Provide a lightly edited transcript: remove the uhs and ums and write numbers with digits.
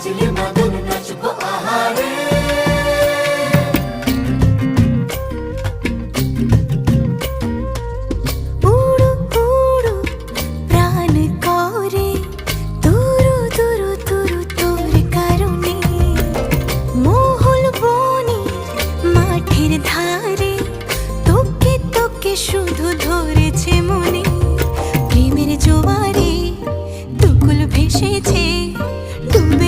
বাজলে মাদল নাচবো আহারে। উড়ু উড়ু প্রাণ করে তুরু তুরু তুরু তোর কারণে, মহল বনে মাঠের ধারে তোকে তোকে শুধু ধরেছে মনে। প্রেমের জোয়ারে দুকুল ভেসেছে ডুবে